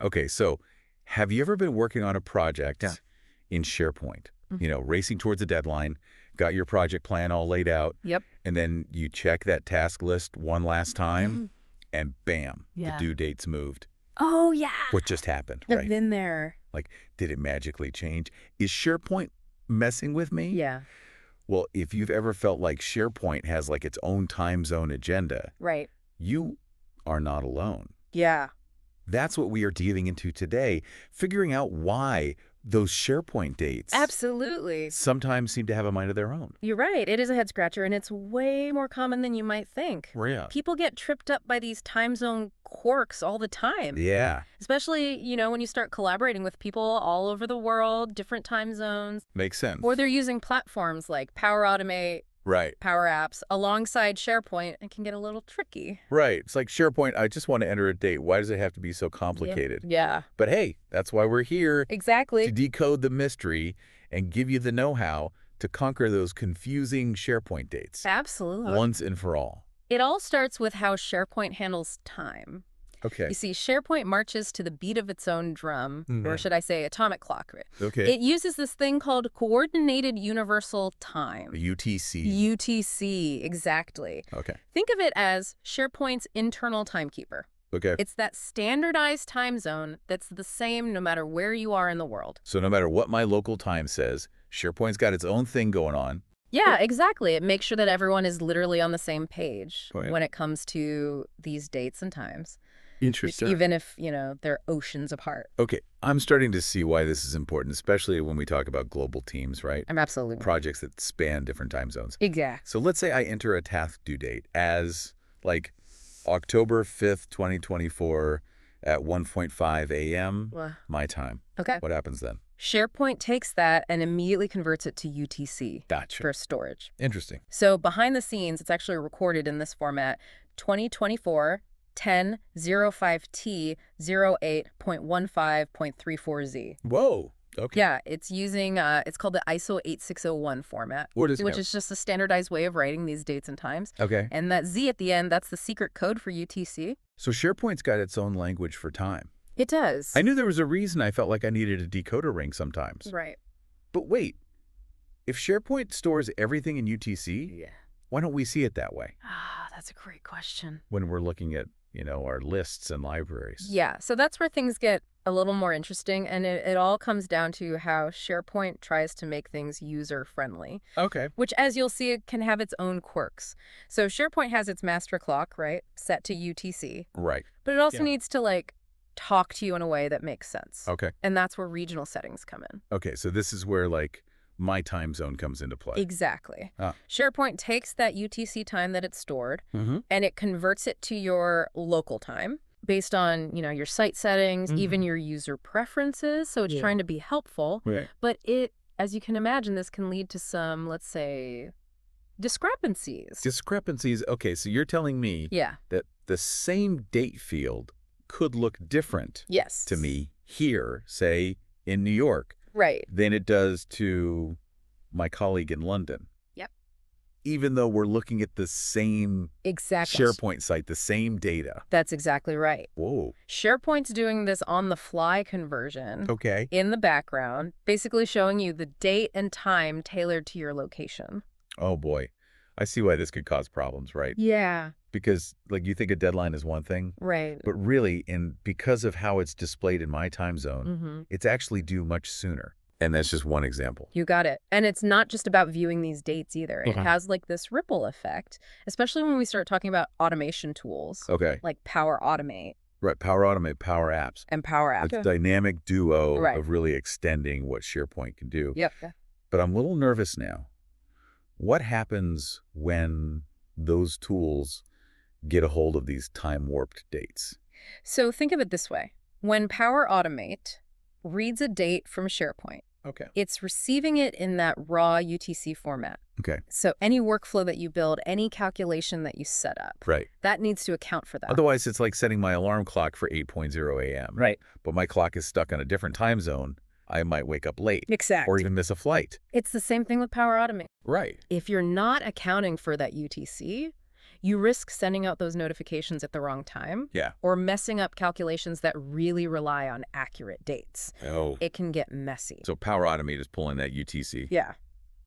Okay, so have you ever been working on a project Yeah. in SharePoint, racing towards a deadline, got your project plan all laid out, Yep. and then you check that task list one last time, and bam, the Yeah. due date's moved. Oh, yeah. What just happened, I've right? been there. Like, did it magically change? Is SharePoint messing with me? Yeah. Well, if you've ever felt like SharePoint has like its own time zone agenda, Right. you are not alone. Yeah. That's what we are diving into today, figuring out why those SharePoint dates Absolutely. sometimes seem to have a mind of their own. You're right. It is a head scratcher, and it's way more common than you might think. Yeah. People get tripped up by these time zone quirks all the time. Yeah. Especially, when you start collaborating with people all over the world, different time zones, Makes sense. or they're using platforms like Power Automate, Right. Power Apps alongside SharePoint. It can get a little tricky. Right. It's like SharePoint, I just want to enter a date. Why does it have to be so complicated? Yeah. But hey, that's why we're here, Exactly. to decode the mystery and give you the know-how to conquer those confusing SharePoint dates. Absolutely. Once and for all. It all starts with how SharePoint handles time. Okay. You see, SharePoint marches to the beat of its own drum, or should I say atomic clock. Right? Okay. It uses this thing called Coordinated Universal Time. UTC. UTC, exactly. Okay. Think of it as SharePoint's internal timekeeper. Okay. It's that standardized time zone that's the same no matter where you are in the world. So no matter what my local time says, SharePoint's got its own thing going on. Yeah, exactly. It makes sure that everyone is literally on the same page Oh, yeah. when it comes to these dates and times. Interesting. Even if, they're oceans apart. Okay, I'm starting to see why this is important, especially when we talk about global teams, right? I'm absolutely. Projects that span different time zones. Exactly. So let's say I enter a task due date as like October 5th, 2024 at 1:05 a.m. my time. Okay. What happens then? SharePoint takes that and immediately converts it to UTC Gotcha. for storage. Interesting. So behind the scenes, it's actually recorded in this format, 2024 10:05T 08.15.34Z. Whoa. Okay. Yeah, it's using, it's called the ISO 8601 format, What is it? which is just a standardized way of writing these dates and times. Okay. And that Z at the end, that's the secret code for UTC. So SharePoint's got its own language for time. It does. I knew there was a reason I felt like I needed a decoder ring sometimes. Right. But wait, if SharePoint stores everything in UTC, why don't we see it that way Ah, that's a great question. when we're looking at, our lists and libraries? Yeah, so that's where things get a little more interesting, and it all comes down to how SharePoint tries to make things user-friendly, Okay. which, as you'll see, it can have its own quirks. So SharePoint has its master clock, right, set to UTC, Right. but it also Yeah. needs to, talk to you in a way that makes sense. Okay. And that's where regional settings come in. Okay, so this is where, my time zone comes into play. Exactly. Ah. SharePoint takes that UTC time that it's stored, Mm-hmm. and it converts it to your local time based on, your site settings, even your user preferences. So it's Yeah. trying to be helpful. Right. But as you can imagine, this can lead to some, let's say, discrepancies. Discrepancies. Okay, so you're telling me Yeah. that the same date field could look different Yes. to me here, say, in New York, Right. than it does to my colleague in London. Yep. Even though we're looking at the same Exactly. SharePoint site, the same data. That's exactly right. Whoa. SharePoint's doing this on-the-fly conversion Okay. in the background, basically showing you the date and time tailored to your location. Oh, boy. I see why this could cause problems, right? Yeah. Because, you think a deadline is one thing, Right. but really, because of how it's displayed in my time zone, Mm-hmm. it's actually due much sooner. And that's just one example. You got it. And it's not just about viewing these dates either. It Okay. has this ripple effect, especially when we start talking about automation tools Okay. like Power Automate Right. Power Automate, Power Apps. and Power It's Apps. a dynamic duo Right. of really extending what SharePoint can do. Yep. But I'm a little nervous now. What happens when those tools get a hold of these time-warped dates? So think of it this way. When Power Automate reads a date from SharePoint, Okay. it's receiving it in that raw UTC format. Okay. So any workflow that you build, any calculation that you set up, Right. that needs to account for that. Otherwise, it's like setting my alarm clock for 8:00 a.m. Right. But my clock is stuck on a different time zone. I might wake up late Exactly. or even miss a flight. It's the same thing with Power Automate. Right. If you're not accounting for that UTC, you risk sending out those notifications at the wrong time. Yeah. Or messing up calculations that really rely on accurate dates. Oh. It can get messy. So Power Automate is pulling that UTC. Yeah.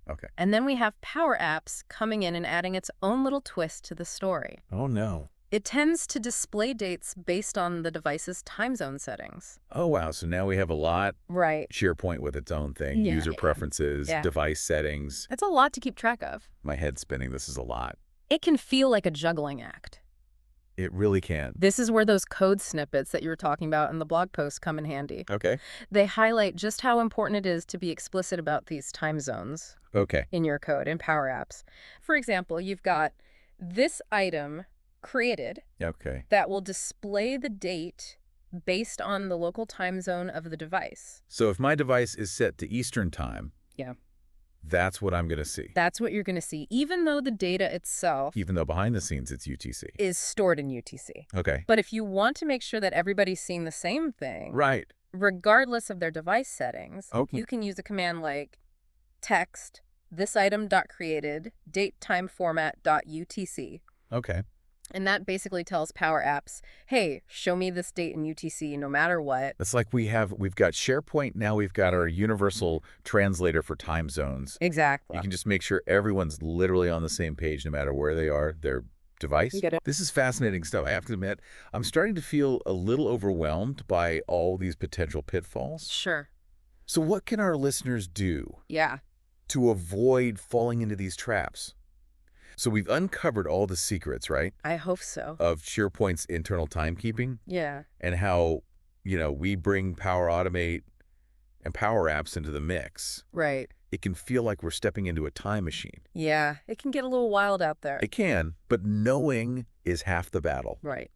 Okay. And then we have Power Apps coming in and adding its own little twist to the story. Oh, no. It tends to display dates based on the device's time zone settings. Oh, wow. So now we have a lot. Right. SharePoint with its own thing. Yeah, User preferences, yeah. device settings. That's a lot to keep track of. My head's spinning. This is a lot. It can feel like a juggling act. It really can. This is where those code snippets that you were talking about in the blog post come in handy. Okay. They highlight just how important it is to be explicit about these time zones Okay. in your code in Power Apps. For example, you've got this item created Okay. that will display the date based on the local time zone of the device. So if my device is set to Eastern time, Yeah. that's what I'm going to see. That's what you're going to see, even though the data itself Even though behind the scenes it's UTC. is stored in UTC. Okay. But if you want to make sure that everybody's seeing the same thing, Right. regardless of their device settings, Okay. you can use a command like text this item.created date time format.utc. Okay. And that basically tells Power Apps, hey, show me this date in UTC no matter what. It's like we've got SharePoint, now we've got our universal translator for time zones. Exactly. You can just make sure everyone's literally on the same page no matter where they are, their device. You get it. This is fascinating stuff. I have to admit, I'm starting to feel a little overwhelmed by all these potential pitfalls. Sure. So what can our listeners do Yeah. to avoid falling into these traps? So we've uncovered all the secrets, right, I hope so. of SharePoint's internal timekeeping Yeah. and how, we bring Power Automate and Power Apps into the mix. Right. It can feel like we're stepping into a time machine. Yeah. It can get a little wild out there. It can, but knowing is half the battle. Right.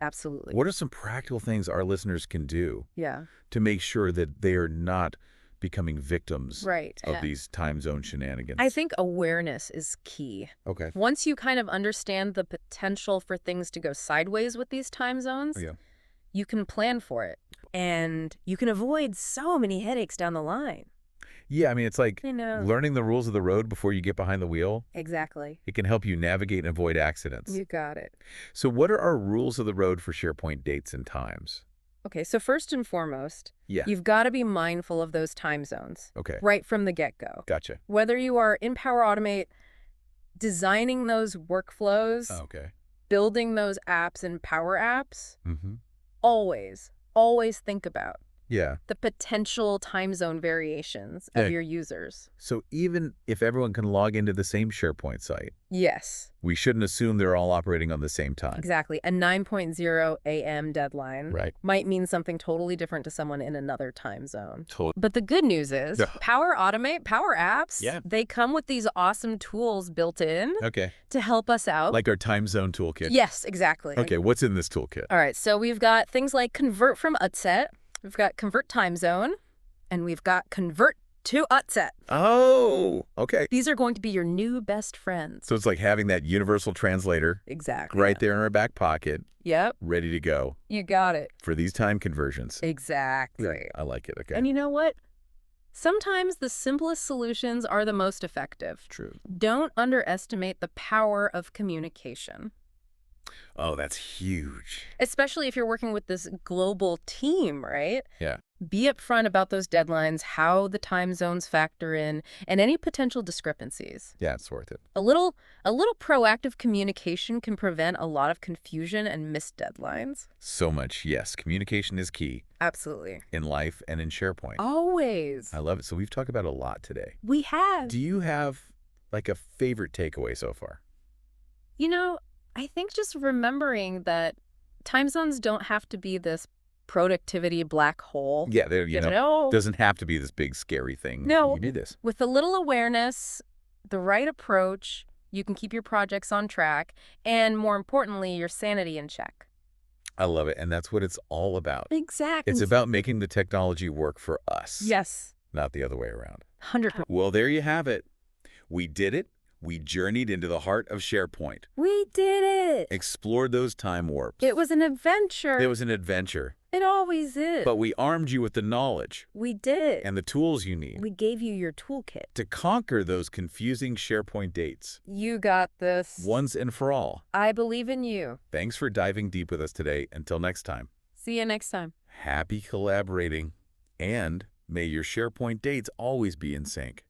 Absolutely. What are some practical things our listeners can do Yeah. to make sure that they are not becoming victims Right. of these time zone shenanigans? I think awareness is key. Okay. Once you kind of understand the potential for things to go sideways with these time zones, Yeah. you can plan for it. And you can avoid so many headaches down the line. Yeah, I mean, it's like I know. learning the rules of the road before you get behind the wheel. Exactly. It can help you navigate and avoid accidents. You got it. So what are our rules of the road for SharePoint dates and times? Okay, so first and foremost, Yeah. you've got to be mindful of those time zones Okay. right from the get-go. Gotcha. Whether you are in Power Automate, designing those workflows, Okay. building those apps in Power Apps, Mm-hmm. always think about Yeah. the potential time zone variations of Yeah. your users. So even if everyone can log into the same SharePoint site, Yes, we shouldn't assume they're all operating on the same time. exactly. A 9:00 a.m. deadline Right. might mean something totally different to someone in another time zone. Totally. But the good news is Yeah. Power Automate, Power Apps, Yeah. they come with these awesome tools built in Okay. to help us out. Like our time zone toolkit. Yes, exactly. Okay, what's in this toolkit? All right, so we've got things like convert from utset, we've got convert time zone, and we've got convert to utset. Oh, okay. These are going to be your new best friends. So it's like having that universal translator Exactly. right there in our back pocket, Yep, ready to go you got it. for these time conversions. Exactly. I like it. Okay. And you know what? Sometimes the simplest solutions are the most effective. True. Don't underestimate the power of communication, Oh, that's huge. especially if you're working with this global team, right? Yeah. Be upfront about those deadlines, how the time zones factor in, and any potential discrepancies. Yeah, it's worth it. A little proactive communication can prevent a lot of confusion and missed deadlines. So much. Yes, communication is key Absolutely. in life and in SharePoint. Always. I love it. So we've talked about a lot today. We have. Do you have like a favorite takeaway so far? You know, I think just remembering that time zones don't have to be this productivity black hole. Yeah, there You know? doesn't have to be this big scary thing. No. You do this. With a little awareness, the right approach, you can keep your projects on track, and more importantly, your sanity in check. I love it. And that's what it's all about. Exactly. It's about making the technology work for us. Yes. Not the other way around. 100%. Well, there you have it. We did it. We journeyed into the heart of SharePoint. We did it. Explored those time warps. It was an adventure. It was an adventure. It always is. But we armed you with the knowledge We did. and the tools you need We gave you your toolkit. to conquer those confusing SharePoint dates You got this. once and for all. I believe in you. Thanks for diving deep with us today. Until next time, See you next time. happy collaborating, and may your SharePoint dates always be in sync.